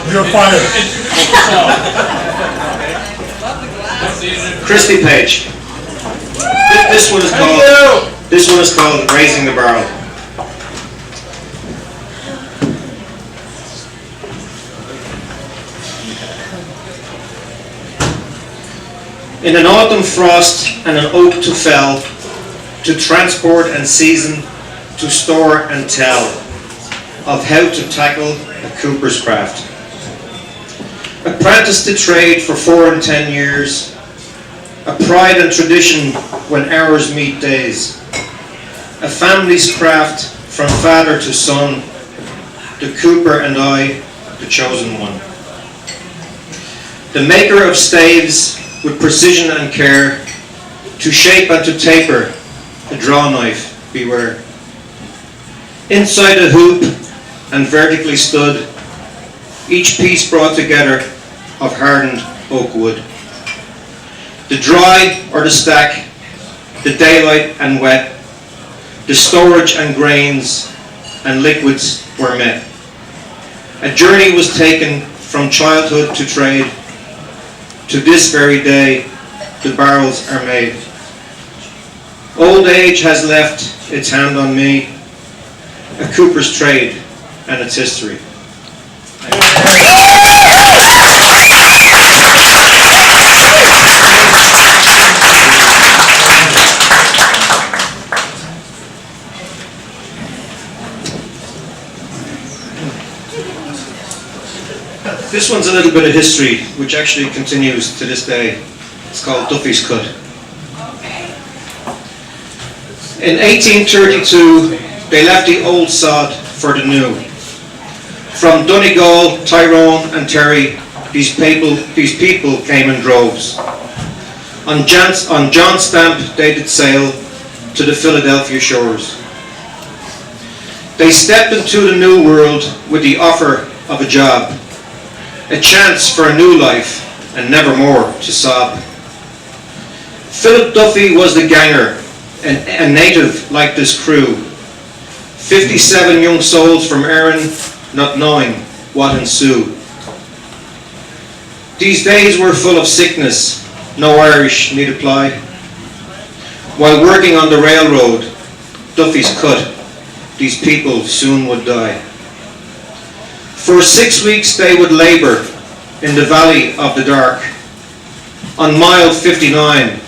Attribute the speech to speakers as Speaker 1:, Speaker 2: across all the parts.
Speaker 1: You're fired.
Speaker 2: Christy Page. This one is called Raising the Barrel. In an autumn frost and an oak to fell, to transport and season, to store and tell of how to tackle a cooper's craft. Apprenticed to trade for 4 and 10 years, a pride and tradition when hours meet days, a family's craft from father to son, the cooper and I, the chosen one. The maker of staves with precision and care, to shape and to taper, a draw knife, beware. Inside a hoop and vertically stood, each piece brought together of hardened oak wood. The dry or the stack, the daylight and wet, the storage and grains and liquids were met. A journey was taken from childhood to trade. To this very day, the barrels are made. Old age has left its hand on me, a cooper's trade and its history. This one's a little bit of history, which actually continues to this day. It's called Duffy's Cut. In 1832, they left the old sod for the new. From Donegal, Tyrone and Terry, these people came in droves. On John Stamp, they did sail to the Philadelphia shores. They stepped into the new world with the offer of a job, a chance for a new life, and never more to sob. Philip Duffy was the ganger, a native like this crew. 57 young souls from Erin, not knowing what ensued. These days were full of sickness, no Irish need apply. While working on the railroad, Duffy's Cut, these people soon would die. For 6 weeks they would labour in the Valley of the Dark. On mile 59,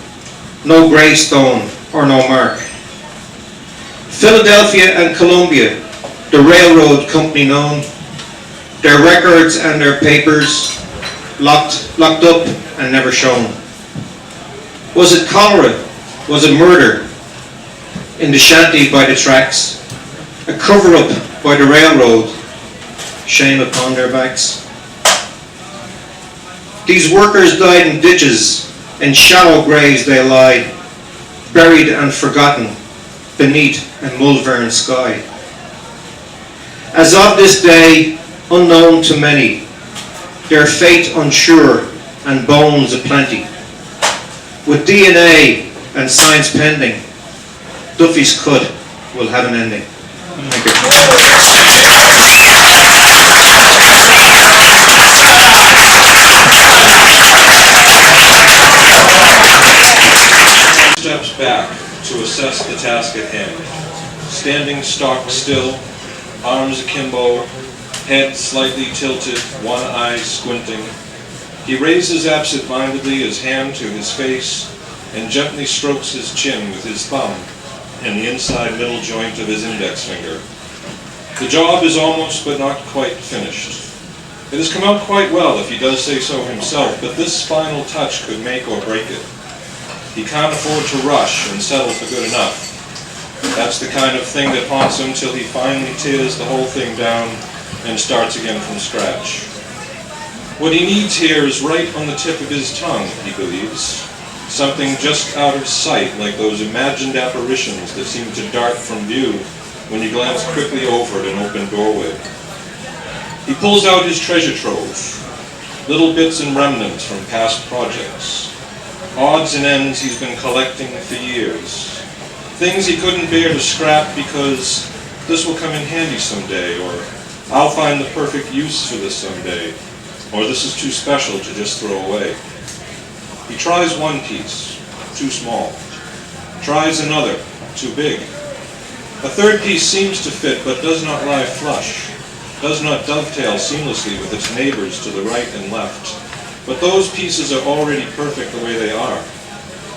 Speaker 2: no gravestone or no mark. Philadelphia and Columbia, the railroad company known, their records and their papers locked up and never shown. Was it cholera? Was it murder? In the shanty by the tracks, a cover-up by the railroad, shame upon their backs. These workers died in ditches, in shallow graves they lie, buried and forgotten beneath a Mulvern sky. As of this day, unknown to many, their fate unsure and bones aplenty. With DNA and science pending, Duffy's Cut will have an ending. Thank you.
Speaker 3: Steps back to assess the task at hand. Standing stock still, arms akimbo, head slightly tilted, one eye squinting, he raises absent-mindedly his hand to his face and gently strokes his chin with his thumb and the inside middle joint of his index finger. The job is almost but not quite finished. It has come out quite well, if he does say so himself, but this final touch could make or break it. He can't afford to rush and settle for good enough. That's the kind of thing that haunts him till he finally tears the whole thing down and starts again from scratch. What he needs here is right on the tip of his tongue, he believes. Something just out of sight, like those imagined apparitions that seem to dart from view when you glance quickly over at an open doorway. He pulls out his treasure trove, little bits and remnants from past projects, odds and ends he's been collecting for years, things he couldn't bear to scrap because this will come in handy someday, or I'll find the perfect use for this someday, or this is too special to just throw away. He tries one piece, too small. Tries another, too big. A third piece seems to fit, but does not lie flush, does not dovetail seamlessly with its neighbors to the right and left. But those pieces are already perfect the way they are.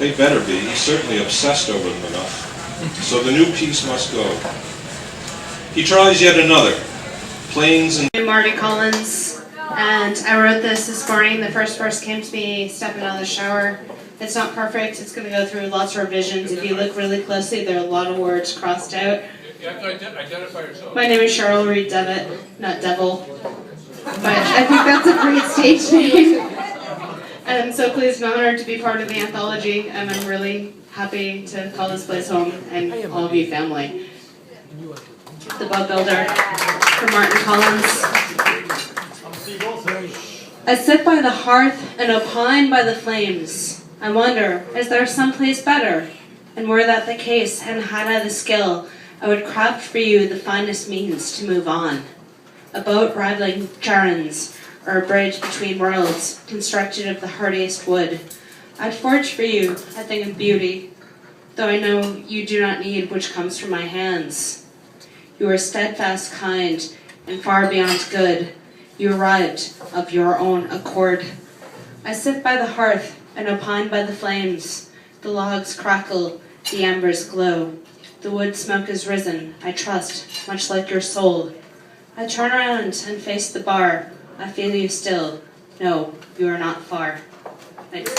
Speaker 3: They better be. He's certainly obsessed over them enough. So the new piece must go. He tries yet another. Planes and...
Speaker 1: I'm Marty Collins, and I wrote this morning. The first verse came to me stepping out of the shower. It's not perfect. It's going to go through lots of revisions. If you look really closely, there are a lot of words crossed out.
Speaker 4: You have to identify yourself.
Speaker 1: My name is Cheryl Reed Devitt, not Devil. But I think that's a great stage name. And I'm so pleased and honored to be part of the anthology, and I'm really happy to call this place home and all of you family. The Bug Builder for Martin Collins. I sit by the hearth and opine by the flames. I wonder, is there someplace better? And were that the case, and had I the skill, I would craft for you the finest means to move on. A boat rivaling Charon's, or a bridge between worlds, constructed of the hardiest wood. I'd forge for you a thing of beauty, though I know you do not need which comes from my hands. You are steadfast, kind, and far beyond good. You arrived of your own accord. I sit by the hearth and opine by the flames. The logs crackle, the embers glow. The wood smoke is risen, I trust, much like your soul. I turn around and face the bar. I feel you still. No, you are not far. Thanks.